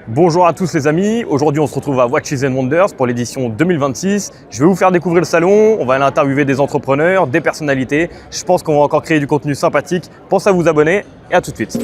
Bonjour à tous les amis, aujourd'hui on se retrouve à Watches and Wonders pour l'édition 2026. Je vais vous faire découvrir le salon, on va aller interviewer des entrepreneurs, des personnalités. Je pense qu'on va encore créer du contenu sympathique. Pensez à vous abonner et à tout de suite.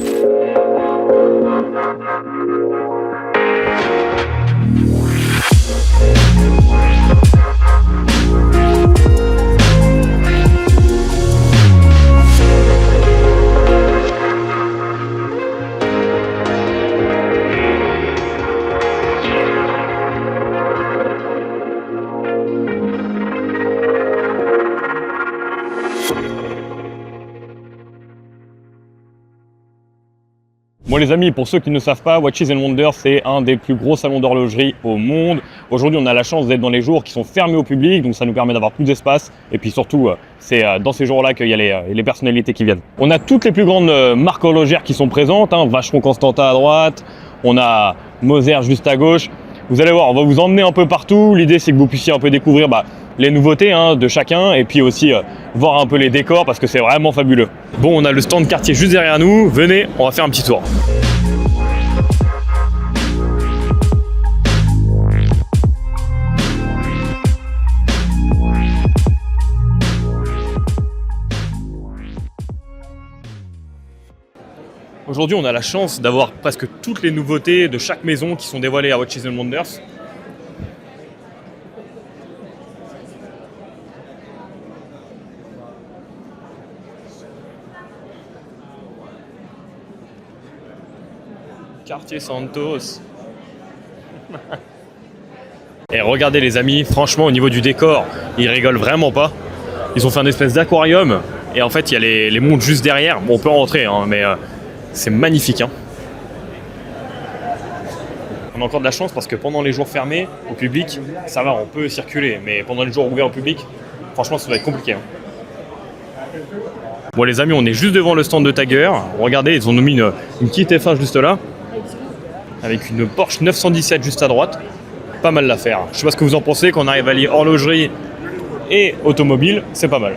Bon les amis, pour ceux qui ne savent pas, Watches and Wonders c'est un des plus gros salons d'horlogerie au monde. Aujourd'hui on a la chance d'être dans les jours qui sont fermés au public, donc ça nous permet d'avoir plus d'espace. Et puis surtout, c'est dans ces jours-là qu'il y a les personnalités qui viennent. On a toutes les plus grandes marques horlogères qui sont présentes, Vacheron Constantin à droite, on a Moser juste à gauche. Vous allez voir, on va vous emmener un peu partout. L'idée c'est que vous puissiez un peu découvrir les nouveautés de chacun et puis aussi voir un peu les décors parce que c'est vraiment fabuleux. Bon, on a le stand Cartier juste derrière nous. Venez, on va faire un petit tour. Aujourd'hui, on a la chance d'avoir presque toutes les nouveautés de chaque maison qui sont dévoilées à Watches and Wonders. Cartier Santos. Et regardez les amis, franchement au niveau du décor, ils rigolent vraiment pas. Ils ont fait un espèce d'aquarium et en fait il y a les montres juste derrière. Bon, on peut en rentrer mais c'est magnifique. On a encore de la chance parce que pendant les jours fermés au public, ça va, on peut circuler. Mais pendant les jours ouverts au public, franchement ça va être compliqué. Bon les amis, on est juste devant le stand de Tiger. Regardez, ils ont mis une petite F1 juste là. Avec une Porsche 917 juste à droite. Pas mal l'affaire. Je sais pas ce que vous en pensez, qu'on arrive à lier horlogerie et automobile, c'est pas mal.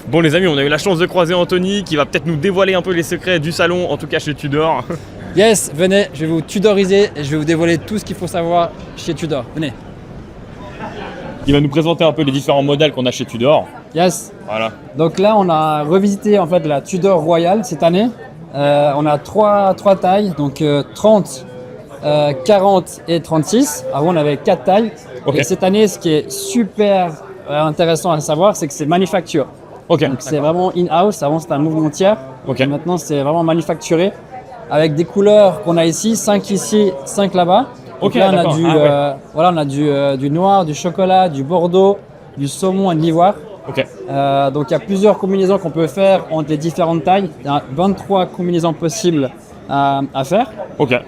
Bon les amis, on a eu la chance de croiser Anthony qui va peut-être nous dévoiler un peu les secrets du salon, en tout cas chez Tudor. Yes, venez, je vais vous tudoriser et je vais vous dévoiler tout ce qu'il faut savoir chez Tudor. Venez. Il va nous présenter un peu les différents modèles qu'on a chez Tudor. Yes. Voilà. Donc là, on a revisité en fait la Tudor Royale cette année. On a trois tailles, donc 30, 40 et 36. Avant, on avait 4 tailles. Okay. Et cette année, ce qui est super intéressant à savoir, c'est que c'est manufacture. Okay. Donc c'est vraiment in-house. Avant, c'était un mouvement tiers. Okay. Et maintenant, c'est vraiment manufacturé. Avec des couleurs qu'on a ici, 5 ici, 5 là-bas. Donc Okay, là, on a du noir, du chocolat, du bordeaux, du saumon et de l'ivoire. Okay. Donc il y a plusieurs combinaisons qu'on peut faire entre les différentes tailles. Il y a 23 combinaisons possibles à faire. Okay.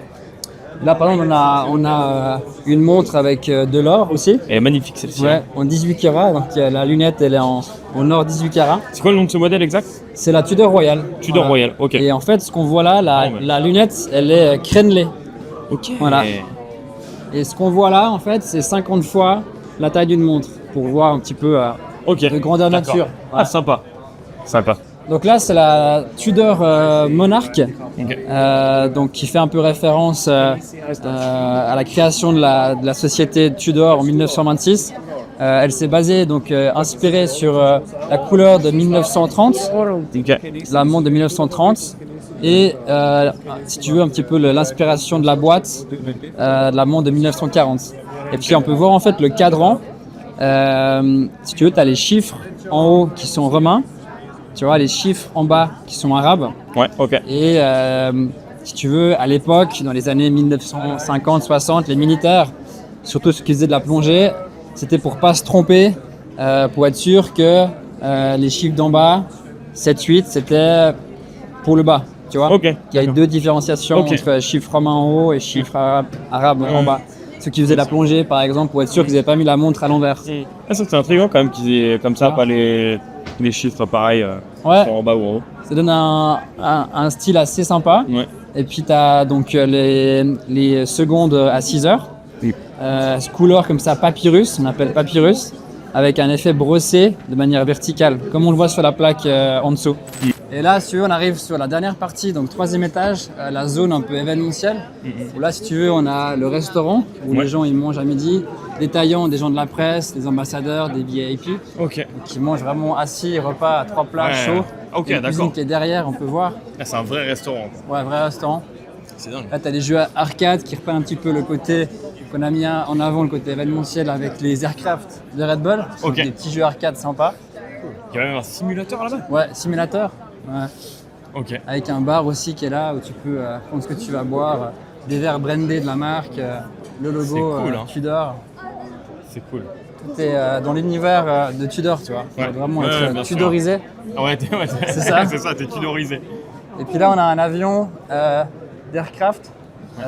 Là par exemple on a une montre avec de l'or aussi. Elle est magnifique celle-ci. Ouais, en 18 carats. Donc la lunette elle est en or 18 carats. C'est quoi le nom de ce modèle exact? C'est la Tudor Royale. Tudor Royale, ok. Et en fait ce qu'on voit là, la lunette elle est crénelée. Ok. Voilà. Et ce qu'on voit là en fait c'est 50 fois la taille d'une montre pour voir un petit peu de grandeur nature. Voilà. Ah sympa. Sympa. Donc là c'est la Tudor Monarch, donc qui fait un peu référence à la création de la société Tudor en 1926. Elle s'est basée donc inspirée sur la couleur de 1930, la montre de 1930, et si tu veux un petit peu l'inspiration de la boîte de la montre de 1940. Et puis on peut voir en fait le cadran. Si tu veux, tu as les chiffres en haut qui sont romains, tu vois, les chiffres en bas qui sont arabes. Ouais, ok. Et si tu veux, à l'époque, dans les années 1950-60, les militaires, surtout ceux qui faisaient de la plongée, c'était pour pas se tromper, pour être sûr que les chiffres d'en bas, 7-8, c'était pour le bas. Tu vois, okay. Il y a deux différenciations entre chiffres romains en haut et chiffres arabes en bas. Ceux qui faisaient de la plongée, par exemple, pour être sûr qu'ils n'avaient pas mis la montre à l'envers. Ah, ça c'est intriguant quand même qu'ils aient comme ça, pas les chiffres pareils en bas ou en haut. Ça donne un style assez sympa. Ouais. Et puis tu as donc les secondes à 6 heures. Oui. Ce couleur comme ça, papyrus, on appelle papyrus. avec un effet brossé de manière verticale, comme on le voit sur la plaque en dessous. Et là, si tu veux, on arrive sur la dernière partie, donc 3e étage, la zone un peu événementielle. Où là, si tu veux, on a le restaurant où les gens ils mangent à midi, des taillants, des gens de la presse, des ambassadeurs, des VIP, qui mangent vraiment assis, repas à 3 plats chauds. Ok, et une d'accord. cuisine qui est derrière, on peut voir. Ah, c'est un vrai restaurant. Ouais, vrai restaurant. C'est dingue. Là, tu as des jeux arcade qui reprennent un petit peu le côté qu'on a mis en avant, le côté événementiel avec les aircraft de Red Bull. Ok. Des petits jeux arcade sympas. Il y a même un simulateur là-bas. Ouais, simulateur. Ouais. Ok. Avec un bar aussi qui est là où tu peux prendre ce que tu vas boire. Des verres brandés de la marque, le logo C'est cool, hein. Tudor. C'est cool. Tout est dans l'univers de Tudor, tu vois. Ça Ouais. doit vraiment Ouais, être bien sûr. tudorisé. Ah ouais, C'est ça. C'est ça, t'es tudorisé. Et puis là, on a un avion d'aircraft,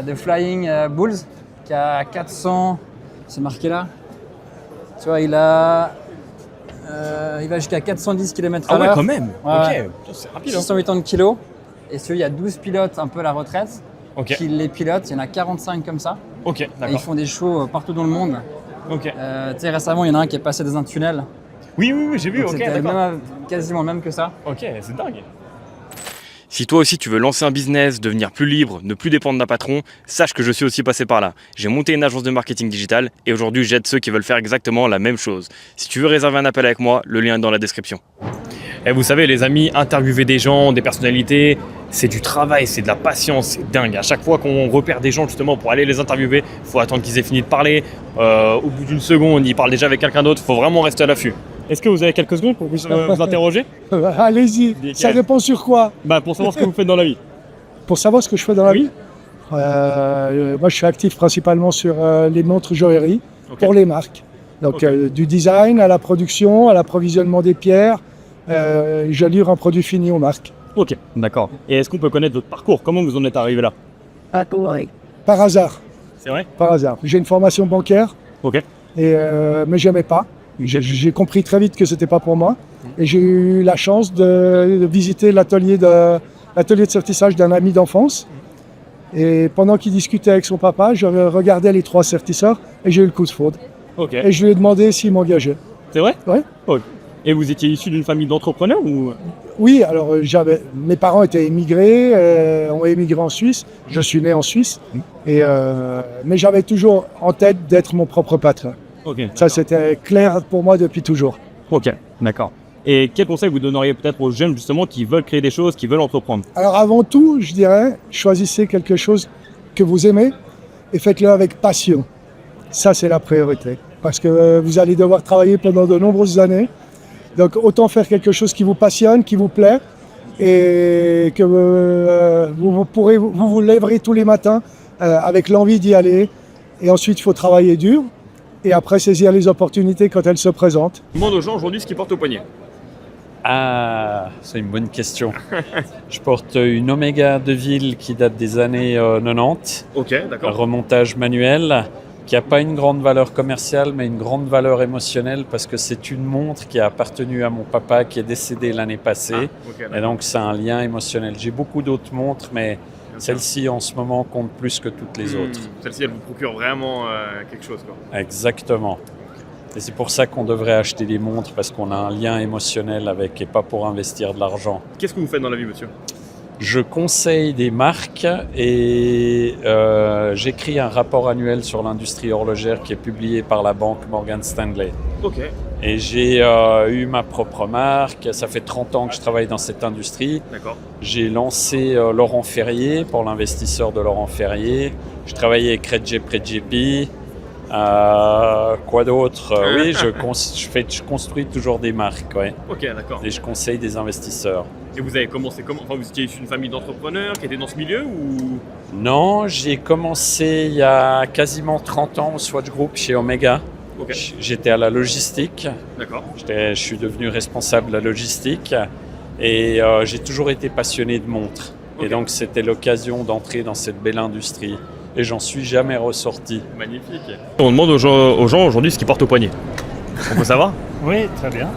de Flying Bulls, qui a 400, c'est marqué là. Tu vois, il va jusqu'à 410 km/h. Ah ouais, quand même. Ouais, Ok. ouais. Putain, c'est rapide. Hein. 680 kg. Et celui, il y a 12 pilotes un peu à la retraite Ok. qui les pilotent. Il y en a 45 comme ça. Ok, Et ils d'accord. font des shows partout dans le monde. Ok. Tu sais, récemment, il y en a un qui est passé dans un tunnel. Oui, j'ai vu. Donc Ok, c'était d'accord. quasiment le même que ça. Ok, c'est dingue. Si toi aussi tu veux lancer un business, devenir plus libre, ne plus dépendre d'un patron, sache que je suis aussi passé par là. J'ai monté une agence de marketing digital et aujourd'hui j'aide ceux qui veulent faire exactement la même chose. Si tu veux réserver un appel avec moi, le lien est dans la description. Et vous savez les amis, interviewer des gens, des personnalités, c'est du travail, c'est de la patience, c'est dingue. À chaque fois qu'on repère des gens justement pour aller les interviewer, il faut attendre qu'ils aient fini de parler. Au bout d'une seconde, ils parlent déjà avec quelqu'un d'autre, il faut vraiment rester à l'affût. Est-ce que vous avez quelques secondes pour vous interroger? Allez-y, Nickel. ça dépend sur quoi? Pour savoir ce que vous faites dans la vie. Pour savoir ce que je fais dans la Oui. vie, moi je suis actif principalement sur les montres joaillerie Ok. pour les marques. Donc Ok. du design à la production, à l'approvisionnement des pierres, je livre un produit fini aux marques. Ok, d'accord. Et est-ce qu'on peut connaître votre parcours? Comment vous en êtes arrivé là? Par hasard, C'est vrai? par hasard. J'ai une formation bancaire, Ok. mais j'aimais pas. J'ai compris très vite que c'était pas pour moi. Et j'ai eu la chance de visiter l'atelier de certissage d'un ami d'enfance. Et pendant qu'il discutait avec son papa, je regardais les 3 certisseurs et j'ai eu le coup de foudre. Ok. Et je lui ai demandé s'il m'engageait. C'est vrai? Ouais. Ok. Et vous étiez issu d'une famille d'entrepreneurs ou? Oui, alors mes parents étaient émigrés, ont émigré en Suisse. Je suis né en Suisse. Mais j'avais toujours en tête d'être mon propre patron. Ok. Ça, c'était clair pour moi depuis toujours. Ok, d'accord. Et quel conseil vous donneriez peut-être aux jeunes justement qui veulent créer des choses, qui veulent entreprendre? Alors avant tout, je dirais, choisissez quelque chose que vous aimez et faites-le avec passion. Ça, c'est la priorité. Parce que vous allez devoir travailler pendant de nombreuses années. Donc autant faire quelque chose qui vous passionne, qui vous plaît et que vous lèverez tous les matins avec l'envie d'y aller. Et ensuite, il faut travailler dur et après saisir les opportunités quand elles se présentent. Demande aux gens aujourd'hui ce qu'ils portent au poignet. Ah, c'est une bonne question. Je porte une Omega de ville qui date des années 90, Ok, un d'accord. remontage manuel qui n'a pas une grande valeur commerciale mais une grande valeur émotionnelle parce que c'est une montre qui a appartenu à mon papa qui est décédé l'année passée et donc c'est un lien émotionnel. J'ai beaucoup d'autres montres mais celle-ci en ce moment compte plus que toutes les autres. Celle-ci, elle vous procure vraiment quelque chose, quoi. Exactement. Et c'est pour ça qu'on devrait acheter des montres parce qu'on a un lien émotionnel avec et pas pour investir de l'argent. Qu'est-ce que vous faites dans la vie, monsieur? Je conseille des marques et j'écris un rapport annuel sur l'industrie horlogère qui est publié par la banque Morgan Stanley. Ok. Et j'ai eu ma propre marque, ça fait 30 ans que je travaille dans cette industrie. D'accord. J'ai lancé Laurent Ferrier pour l'investisseur de Laurent Ferrier. Je travaillais avec RedJP. Quoi d'autre? Oui, je construis toujours des marques, ouais. Ok, d'accord. Et je conseille des investisseurs. Et vous avez commencé comment? Enfin, vous étiez issu d'une famille d'entrepreneurs qui était dans ce milieu ou? Non, j'ai commencé il y a quasiment 30 ans au Swatch Group chez Omega. Ok. J'étais à la logistique. D'accord. Je suis devenu responsable de la logistique et j'ai toujours été passionné de montres. Ok. Et donc c'était l'occasion d'entrer dans cette belle industrie. Et j'en suis jamais ressorti. Magnifique. On demande aux gens aujourd'hui ce qu'ils portent au poignet. On peut savoir? Oui, très bien.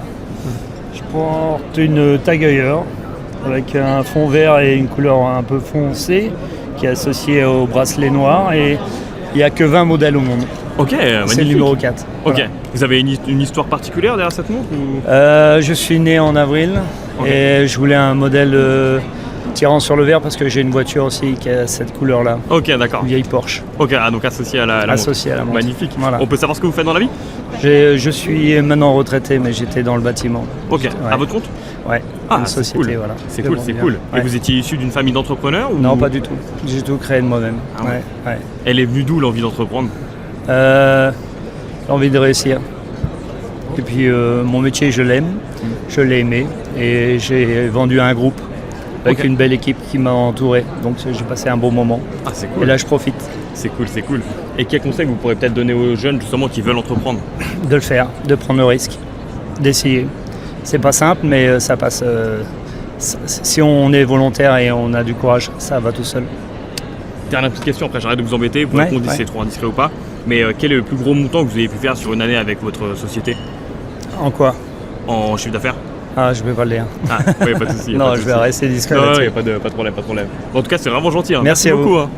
Je porte une Tag Heuer avec un fond vert et une couleur un peu foncée qui est associée au bracelet noir et Il n'y a que 20 modèles au monde. Ok, C'est le magnifique. numéro 4. Ok. Voilà. Vous avez une histoire particulière derrière cette montre ou... Je suis né en avril et je voulais un modèle tirant sur le vert parce que j'ai une voiture aussi qui a cette couleur-là. Ok, d'accord. Une vieille Porsche Ok, donc associé à la montre. associée à la montre. Magnifique. Voilà. On peut savoir ce que vous faites dans la vie? Je suis maintenant retraité, mais j'étais dans le bâtiment. Ok, Ouais. à votre compte? Ouais, Ah, une c'est société, cool. voilà. C'est De cool, vente c'est bien. cool. Et Ouais. vous étiez issu d'une famille d'entrepreneurs ou... Non, pas du tout. J'ai tout créé de moi-même. Ah ouais. Ouais. Elle est venue d'où l'envie d'entreprendre? L'envie de réussir. Et puis mon métier, je l'aime, je l'ai aimé et j'ai vendu à un groupe avec Ok. une belle équipe qui m'a entouré. Donc j'ai passé un bon moment. Ah, c'est Et cool. là, je profite C'est cool, c'est cool. Et quel conseil vous pourrez peut-être donner aux jeunes justement qui veulent entreprendre? de le faire, de prendre le risque, d'essayer. C'est pas simple, mais ça passe. Si on est volontaire et on a du courage, ça va tout seul. Dernière petite question, après j'arrête de vous embêter, vous Ouais, répondez si ouais. c'est trop indiscret ou pas. Mais quel est le plus gros montant que vous avez pu faire sur une année avec votre société En quoi? en chiffre d'affaires? Ah, je vais pas le dire. Ah, oui, pas de souci. Non, je vais rester discret. Non, il là-dessus. n'y a pas de problème, pas de problème. Bon, en tout cas, c'est vraiment gentil. Hein. Merci à vous. beaucoup. Hein.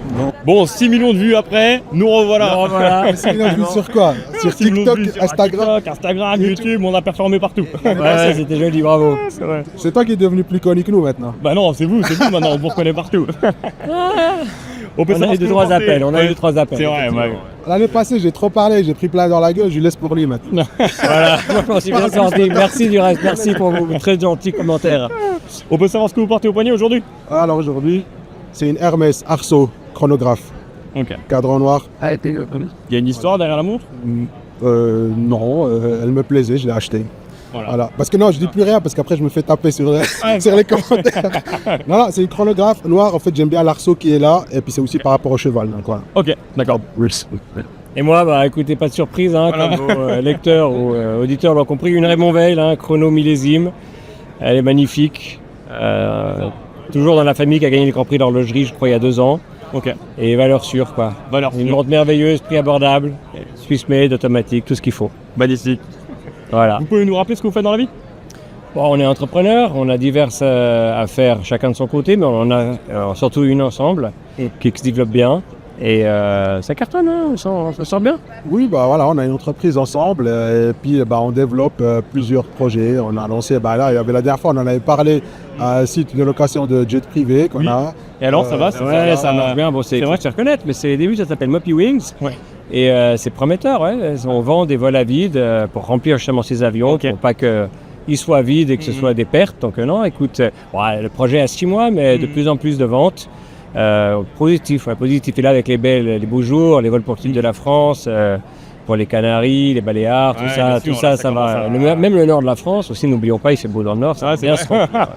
Bon, 6 millions de vues après, nous revoilà. C'est une envie sur quoi? Sur 6 millions de TikTok, vues sur Instagram. TikTok, Instagram, YouTube, on a performé partout. Ouais, c'était joli, bravo. C'est vrai. C'est toi qui es devenu plus connu que nous maintenant. Bah non, c'est vous maintenant, on vous reconnaît partout. On peut On savoir a ce eu que deux, vous trois pensez. appels, on a eu Ouais, deux, trois appels. C'est vrai, ouais. L'année passée, j'ai trop parlé, j'ai pris plein dans la gueule, je lui laisse pour lui maintenant. Voilà, moi je m'en suis bien sorti. Merci du reste, merci pour vos très gentils commentaires. On peut savoir ce que vous portez au poignet aujourd'hui? Alors aujourd'hui, c'est une Hermès Arceau chronographe, Ok. cadran noir. Il y a une histoire derrière la montre? Non, elle me plaisait, je l'ai acheté. Voilà. Voilà. Parce que non, je dis plus rien parce qu'après je me fais taper sur les commentaires. Non, c'est une chronographe noire. En fait, j'aime bien l'arceau qui est là, et puis c'est aussi par rapport au cheval. Donc voilà. Ok, d'accord. Et moi, bah écoutez, pas de surprise, hein, Voilà. comme vos lecteurs ou auditeurs l'ont compris, une Raymond Veil, hein, chrono millésime. Elle est magnifique. Toujours dans la famille qui a gagné le Grand Prix d'horlogerie, je crois, il y a 2 ans. Ok. Et valeur sûre, quoi. Valeur Une sûre. montre merveilleuse, prix abordable, Swiss made, automatique, tout ce qu'il faut. Magnifique. Voilà. Vous pouvez nous rappeler ce que vous faites dans la vie? Bon, on est entrepreneur, on a diverses affaires chacun de son côté, mais on en a surtout une ensemble qui se développe bien. Et ça cartonne, hein, ça sort bien. Oui, bah voilà, on a une entreprise ensemble, et puis bah, on développe plusieurs projets. On a lancé, bah là, il y avait la dernière fois, on en avait parlé, un site de location de jet privé qu'on Oui. a. Et alors, ça va? Ouais, ça marche bien. Bon, c'est vrai que tu reconnaître, mais c'est les débuts, ça s'appelle Moppy Wings. Ouais. Et c'est prometteur, ouais. On vend des vols à vide pour remplir justement ces avions, Ok. pour pas qu'ils soient vides et que ce soit des pertes. Donc non, écoute, ouais, le projet a 6 mois, mais de plus en plus de ventes. Positif, ouais, positif. Et là, avec les beaux jours, les vols pour le sud de la France, pour les Canaries, les Baléares, Ouais, bien sûr, là, ça ça commence va. à- Même le nord de la France aussi, n'oublions pas, il fait beau dans le nord, ça Ah, va c'est bien vrai. se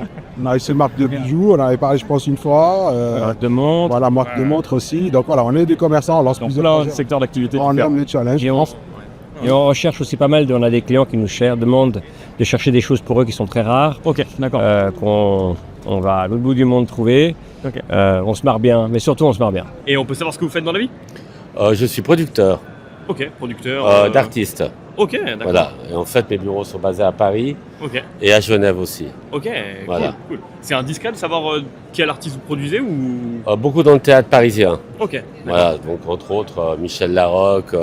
On a eu ces marques de bijoux, on en avait parlé, je pense, une fois. de montre. Voilà, marque de montre aussi. Donc voilà, on est des commerçants, on lance Dans plusieurs plein de projets. secteurs d'activité. On aime les challenges. Et on recherche aussi pas mal, on a des clients qui nous demandent de chercher des choses pour eux qui sont très rares, Ok, d'accord. qu'on va à l'autre bout du monde trouver. Ok. On se marre bien, mais surtout on se marre bien. Et on peut savoir ce que vous faites dans la vie? Je suis producteur Ok, producteur. d'artistes. Ok, d'accord. Voilà. Et en fait, mes bureaux sont basés à Paris Ok, et à Genève aussi. ok, Voilà. cool. C'est indiscret de savoir quel artiste vous produisez ou... Beaucoup dans le théâtre parisien. Ok, d'accord. Voilà. Donc, entre autres, Michel Larocque,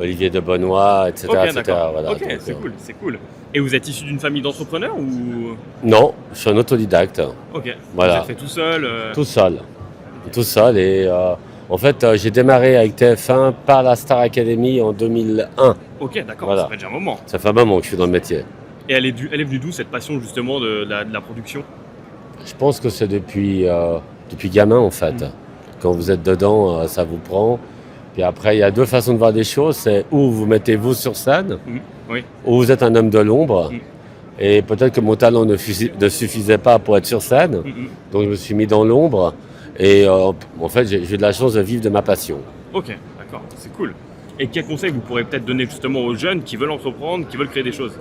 Olivier de Benoît, etc. Ok, etc. d'accord. Voilà. Ok, Donc, c'est cool, c'est cool. Et vous êtes issu d'une famille d'entrepreneurs ou... Non, je suis un autodidacte. Ok, Voilà. vous êtes fait tout seul Tout seul. Tout seul. Et en fait, j'ai démarré avec TF1 par la Star Academy en 2001. Ok, d'accord, Voilà. ça fait déjà un moment. Ça fait un moment que je suis dans le métier. Et elle est venue d'où cette passion justement de la production? Je pense que c'est depuis gamin en fait. Quand vous êtes dedans, ça vous prend. Puis après, il y a 2 façons de voir des choses. C'est où vous mettez-vous sur scène, Oui. ou vous êtes un homme de l'ombre. Mm. Et peut-être que mon talent ne suffisait pas pour être sur scène. Donc je me suis mis dans l'ombre. Et en fait, j'ai eu de la chance de vivre de ma passion. Ok, d'accord, c'est cool. Et quel conseil vous pourrez peut-être donner justement aux jeunes qui veulent entreprendre, qui veulent créer des choses?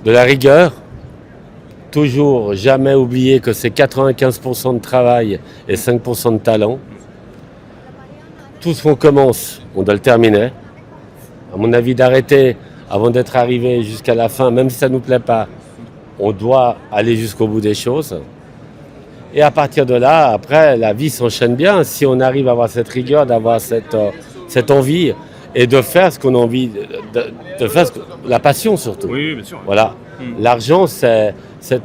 De la rigueur. Toujours jamais oublier que c'est 95% de travail et 5% de talent. Tout ce qu'on commence, on doit le terminer. À mon avis, d'arrêter avant d'être arrivé jusqu'à la fin, même si ça ne nous plaît pas, on doit aller jusqu'au bout des choses. Et à partir de là, après, la vie s'enchaîne bien. Si on arrive à avoir cette rigueur, d'avoir cette envie et de faire ce qu'on a envie de faire, la passion surtout. Oui, bien sûr. Voilà. L'argent, c'est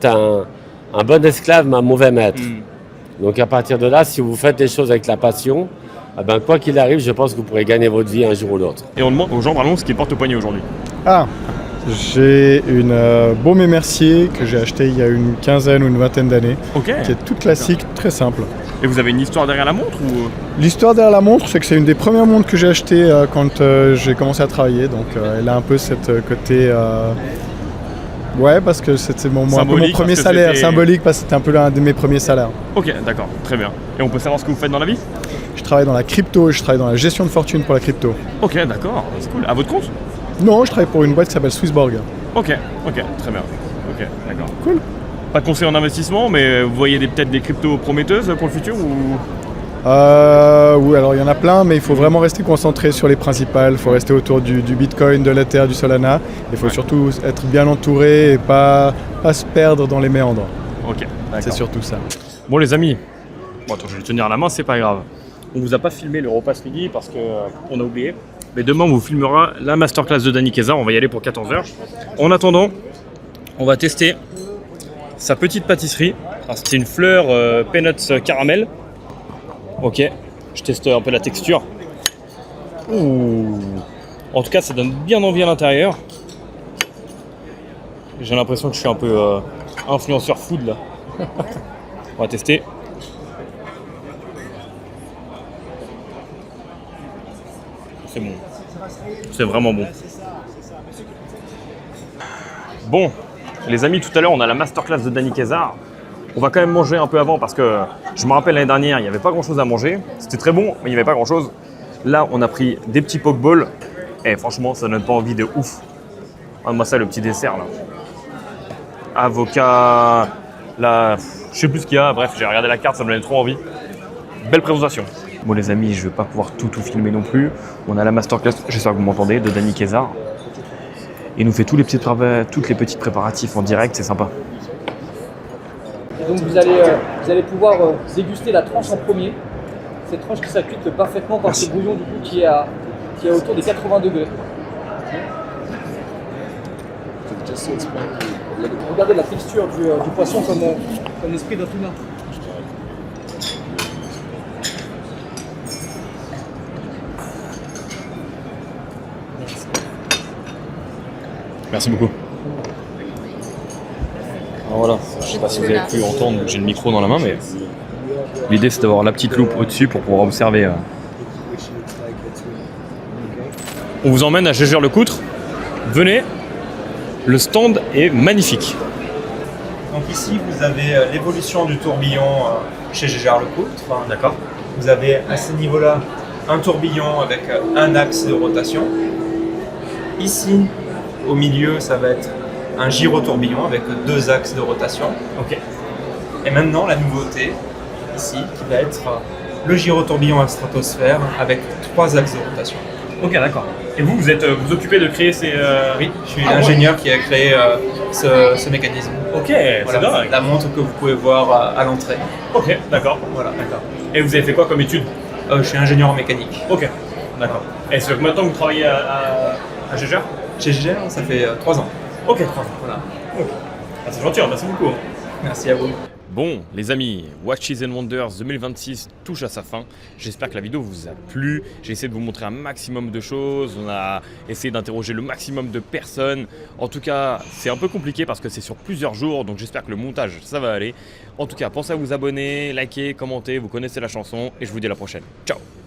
un bon esclave, mais un mauvais maître. Donc à partir de là, si vous faites des choses avec la passion, eh ben, quoi qu'il arrive, je pense que vous pourrez gagner votre vie un jour ou l'autre. Et on demande aux gens vraiment ce qu'ils portent au poignet aujourd'hui. Ah, j'ai une Baume et Mercier que j'ai acheté il y a une quinzaine ou une vingtaine d'années, Ok. qui est toute classique, très simple. Et vous avez une histoire derrière la montre ou... L'histoire derrière la montre, c'est que c'est une des premières montres que j'ai achetées quand j'ai commencé à travailler, donc elle a un peu cette côté... Ouais, parce que c'était un peu mon Symbolique, premier parce que salaire, c'était- symbolique, parce que c'était un peu l'un de mes premiers salaires. Ok, d'accord, très bien. Et on peut savoir ce que vous faites dans la vie? Je travaille dans la crypto, je travaille dans la gestion de fortune pour la crypto. Ok, d'accord, c'est cool. À votre compte? Non, je travaille pour une boîte qui s'appelle Swissborg. Ok, très bien. Ok, d'accord. Cool. Pas de conseil en investissement, mais vous voyez peut-être des cryptos prometteuses pour le futur ou... Oui, alors il y en a plein, mais il faut vraiment rester concentré sur les principales. Il faut rester autour du Bitcoin, de l'Ether, du Solana. Il faut surtout être bien entouré et pas se perdre dans les méandres. Ok, d'accord. C'est surtout ça. Bon les amis, bon attends, je vais le tenir à la main, c'est pas grave. On vous a pas filmé le repas ce midi parce que on a oublié. Mais demain on vous filmera la masterclass de Danny Kézard, on va y aller pour 14h. En attendant, on va tester sa petite pâtisserie. C'est une fleur peanuts caramel. Ok, je teste un peu la texture. Ouh. En tout cas, ça donne bien envie à l'intérieur. J'ai l'impression que je suis un peu influenceur food là. On va tester. C'est bon. C'est vraiment bon. Bon, les amis, tout à l'heure, on a la masterclass de Danny Kézard. On va quand même manger un peu avant parce que je me rappelle l'année dernière, il n'y avait pas grand chose à manger. C'était très bon, mais il n'y avait pas grand chose. Là, on a pris des petits pokeballs. Et franchement, ça donne pas envie de ouf. Regarde-moi ça, le petit dessert là. Avocat. Là, je sais plus ce qu'il y a. Bref, j'ai regardé la carte, ça me donnait trop envie. Belle présentation. Bon, les amis, je vais pas pouvoir tout filmer non plus. On a la masterclass, j'espère que vous m'entendez, de Danny Kézard. Il nous fait toutes les petites préparatifs en direct, c'est sympa. Donc vous allez pouvoir déguster la tranche en premier. Cette tranche qui s'accuite parfaitement par ce bouillon du coup qui est autour des 80 degrés. Regardez la texture du poisson comme l'esprit d'un humain. Merci beaucoup. Alors voilà, je sais pas si vous avez pu entendre, j'ai le micro dans la main, mais l'idée c'est d'avoir la petite loupe au-dessus pour pouvoir observer. On vous emmène à Gégère-le-Coutre. Venez, le stand est magnifique. Donc ici, vous avez l'évolution du tourbillon chez Gégère-le-Coutre. D'accord. Vous avez à ce niveau-là un tourbillon avec un axe de rotation. Ici, au milieu, ça va être un gyrotourbillon avec 2 axes de rotation. Ok. Et maintenant, la nouveauté, ici, qui va être le gyrotourbillon à stratosphère avec 3 axes de rotation. Ok, d'accord. Et vous, vous êtes vous occupez de créer ces... Oui, je suis l'ingénieur qui a créé ce mécanisme. Ok, c'est Voilà, dingue. la montre que vous pouvez voir à l'entrée. Ok, d'accord. Voilà, d'accord. Et vous avez fait quoi comme étude? Je suis ingénieur en mécanique. Ok, d'accord. Et ça fait combien de temps que vous travaillez à Gégère? Chez Gégère, ça fait 3 ans. Ok, 3 ans. Voilà. Ah, c'est gentil, merci beaucoup. Merci à vous. Bon, les amis, Watches and Wonders 2026 touche à sa fin. J'espère que la vidéo vous a plu. J'ai essayé de vous montrer un maximum de choses. On a essayé d'interroger le maximum de personnes. En tout cas, c'est un peu compliqué parce que c'est sur plusieurs jours. Donc j'espère que le montage, ça va aller. En tout cas, pensez à vous abonner, liker, commenter. Vous connaissez la chanson. Et je vous dis à la prochaine. Ciao!